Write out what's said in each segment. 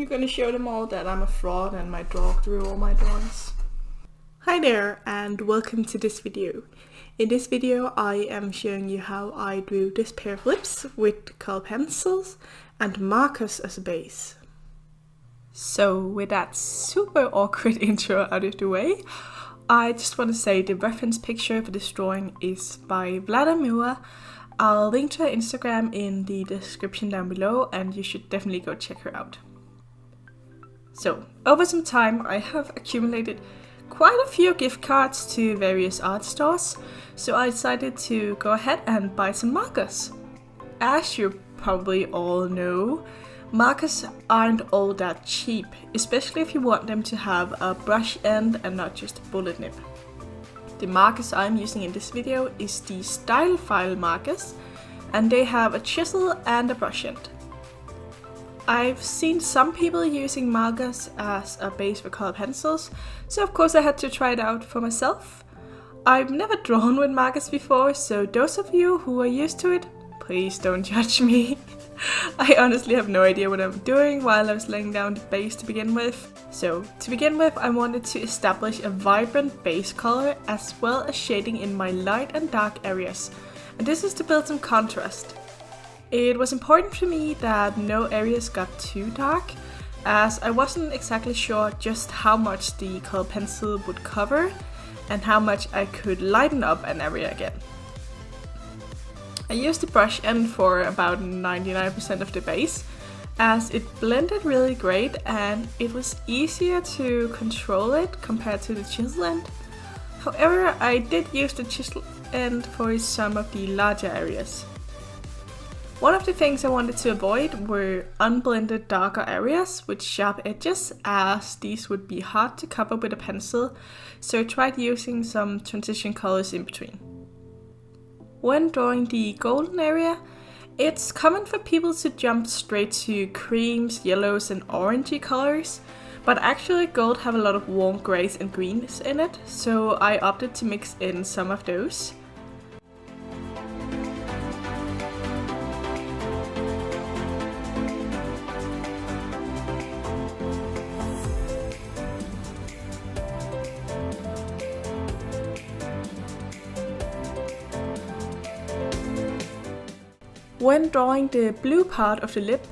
You're gonna show them all that I'm a fraud and my dog drew all my drawings. Hi there and welcome to this video. In this video I am showing you how I drew this pair of lips with color pencils and markers as a base. So with that super awkward intro out of the way, I just want to say the reference picture for this drawing is by Fabriano. I'll link to her Instagram in the description down below and you should definitely go check her out. So, over some time I have accumulated quite a few gift cards to various art stores, so I decided to go ahead and buy some markers. As you probably all know, markers aren't all that cheap, especially if you want them to have a brush end and not just a bullet nib. The markers I'm using in this video is the Stylefile markers, and they have a chisel and a brush end. I've seen some people using markers as a base for color pencils, so of course I had to try it out for myself. I've never drawn with markers before, so those of you who are used to it, please don't judge me. I honestly have no idea what I'm doing while I was laying down the base to begin with. So, to begin with, I wanted to establish a vibrant base color as well as shading in my light and dark areas, and this is to build some contrast. It was important for me that no areas got too dark, as I wasn't exactly sure just how much the color pencil would cover and how much I could lighten up an area again. I used the brush end for about 99% of the base, as it blended really great and it was easier to control it compared to the chisel end. However, I did use the chisel end for some of the larger areas. One of the things I wanted to avoid were unblended darker areas with sharp edges, as these would be hard to cover with a pencil, so I tried using some transition colors in between. When drawing the golden area, it's common for people to jump straight to creams, yellows and orangey colors, but actually gold have a lot of warm grays and greens in it, so I opted to mix in some of those. When drawing the blue part of the lip,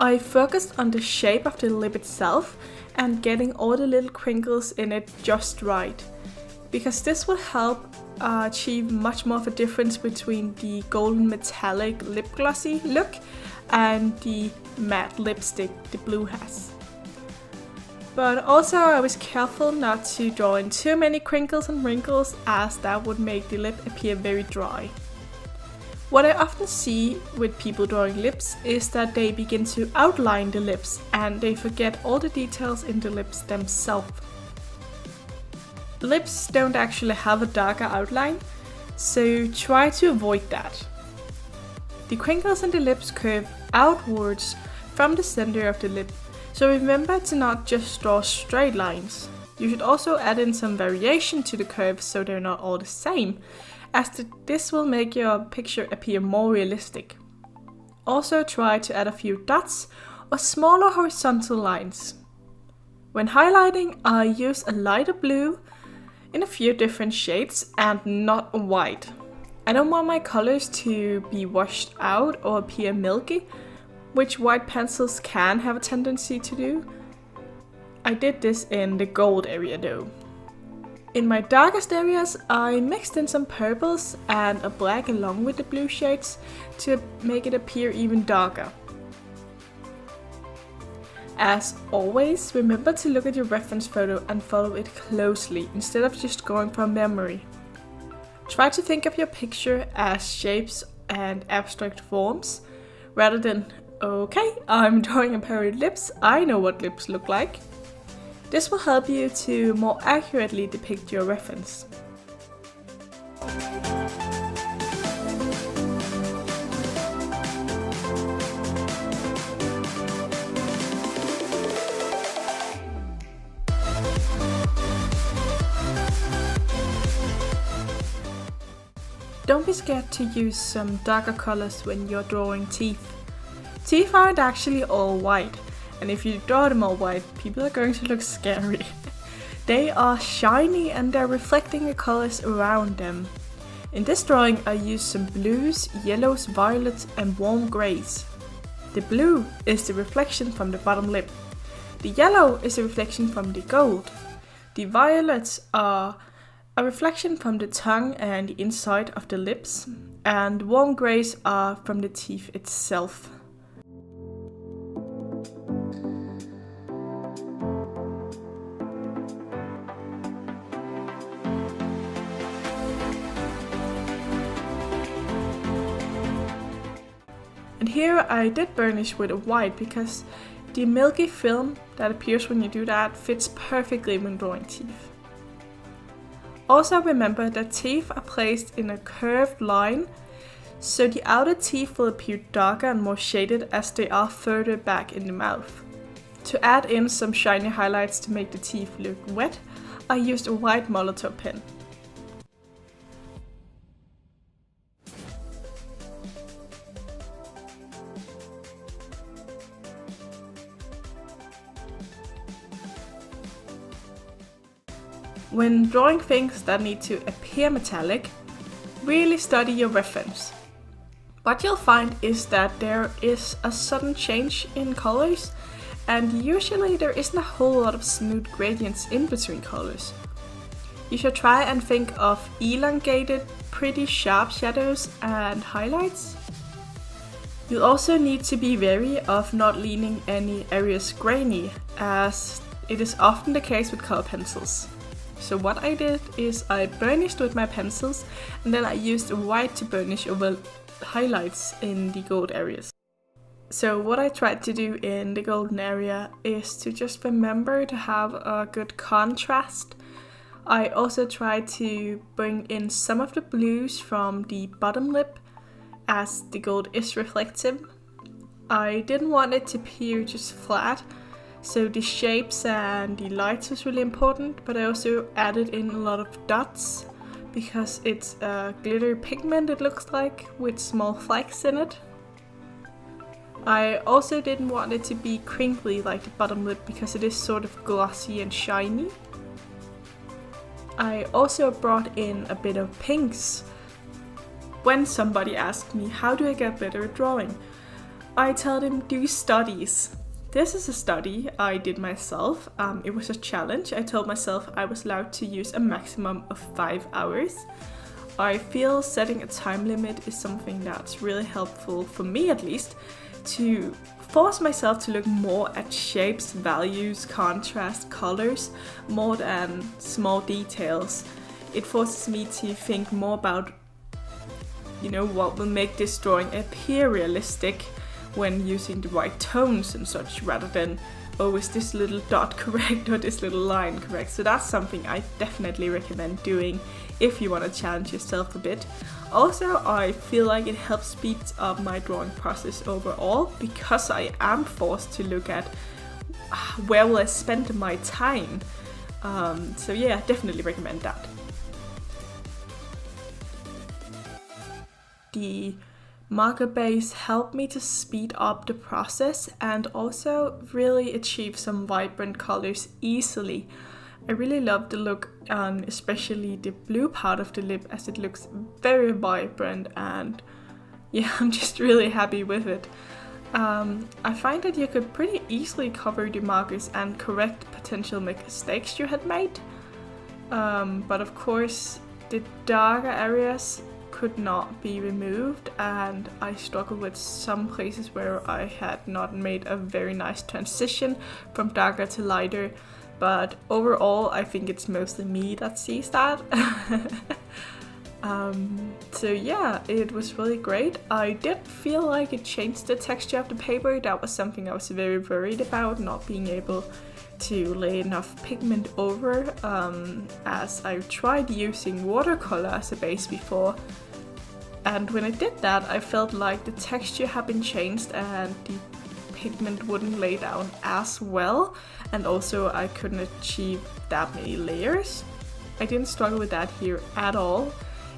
I focused on the shape of the lip itself and getting all the little crinkles in it just right, because this will help achieve much more of a difference between the golden metallic lip glossy look and the matte lipstick the blue has. But also I was careful not to draw in too many crinkles and wrinkles, as that would make the lip appear very dry. What I often see with people drawing lips is that they begin to outline the lips and they forget all the details in the lips themselves. Lips don't actually have a darker outline, so try to avoid that. The crinkles in the lips curve outwards from the center of the lip, so remember to not just draw straight lines. You should also add in some variation to the curves so they're not all the same, as this will make your picture appear more realistic. Also try to add a few dots or smaller horizontal lines. When highlighting, I use a lighter blue in a few different shades and not white. I don't want my colors to be washed out or appear milky, which white pencils can have a tendency to do. I did this in the gold area though. In my darkest areas, I mixed in some purples and a black along with the blue shades to make it appear even darker. As always, remember to look at your reference photo and follow it closely instead of just going from memory. Try to think of your picture as shapes and abstract forms, rather than, okay, I'm drawing a pair of lips, I know what lips look like. This will help you to more accurately depict your reference. Don't be scared to use some darker colors when you're drawing teeth. Teeth aren't actually all white, And if you draw them all white, people are going to look scary. They are shiny and they're reflecting the colors around them. In this drawing I used some blues, yellows, violets and warm greys. The blue is the reflection from the bottom lip. The yellow is a reflection from the gold. The violets are a reflection from the tongue and the inside of the lips. And warm greys are from the teeth itself. And here I did burnish with a white because the milky film that appears when you do that fits perfectly when drawing teeth. Also remember that teeth are placed in a curved line, so the outer teeth will appear darker and more shaded as they are further back in the mouth. To add in some shiny highlights to make the teeth look wet, I used a white Molotow pen. When drawing things that need to appear metallic, really study your reference. What you'll find is that there is a sudden change in colors, and usually there isn't a whole lot of smooth gradients in between colors. You should try and think of elongated, pretty sharp shadows and highlights. You'll also need to be wary of not leaning any areas grainy, as it is often the case with color pencils. So what I did is I burnished with my pencils and then I used white to burnish over highlights in the gold areas. So what I tried to do in the golden area is to just remember to have a good contrast. I also tried to bring in some of the blues from the bottom lip as the gold is reflective. I didn't want it to appear just flat. So the shapes and the lights was really important, but I also added in a lot of dots because it's a glitter pigment it looks like with small flakes in it. I also didn't want it to be crinkly like the bottom lip because it is sort of glossy and shiny. I also brought in a bit of pinks. When somebody asked me how do I get better at drawing, I tell them do studies. This is a study I did myself. It was a challenge. I told myself I was allowed to use a maximum of 5 hours. I feel setting a time limit is something that's really helpful, for me at least, to force myself to look more at shapes, values, contrast, colors, more than small details. It forces me to think more about, what will make this drawing appear realistic when using the right tones and such, rather than, oh, is this little dot correct or this little line correct? So that's something I definitely recommend doing if you want to challenge yourself a bit. Also, I feel like it helps speed up my drawing process overall because I am forced to look at where will I spend my time. So yeah, definitely recommend that. The marker base helped me to speed up the process and also really achieve some vibrant colors easily. I really love the look on especially the blue part of the lip as it looks very vibrant, and yeah, I'm just really happy with it. I find that you could pretty easily cover the markers and correct potential mistakes you had made. But of course the darker areas could not be removed, and I struggled with some places where I had not made a very nice transition from darker to lighter, but overall I think it's mostly me that sees that. So yeah, it was really great. I did feel like it changed the texture of the paper. That was something I was very worried about, not being able to lay enough pigment over, as I tried using watercolor as a base before. And when I did that, I felt like the texture had been changed and the pigment wouldn't lay down as well, and also I couldn't achieve that many layers. I didn't struggle with that here at all.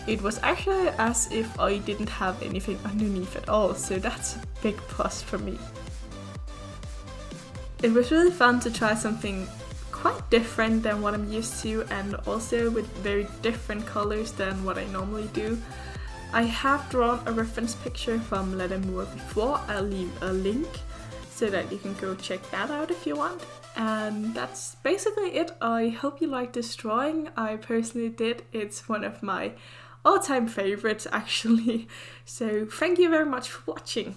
It was actually as if I didn't have anything underneath at all, so that's a big plus for me. It was really fun to try something quite different than what I'm used to, and also with very different colors than what I normally do. I have drawn a reference picture from Let It Moor before. I'll leave a link so that you can go check that out if you want. And that's basically it. I hope you liked this drawing. I personally did. It's one of my all-time favorites actually. So thank you very much for watching.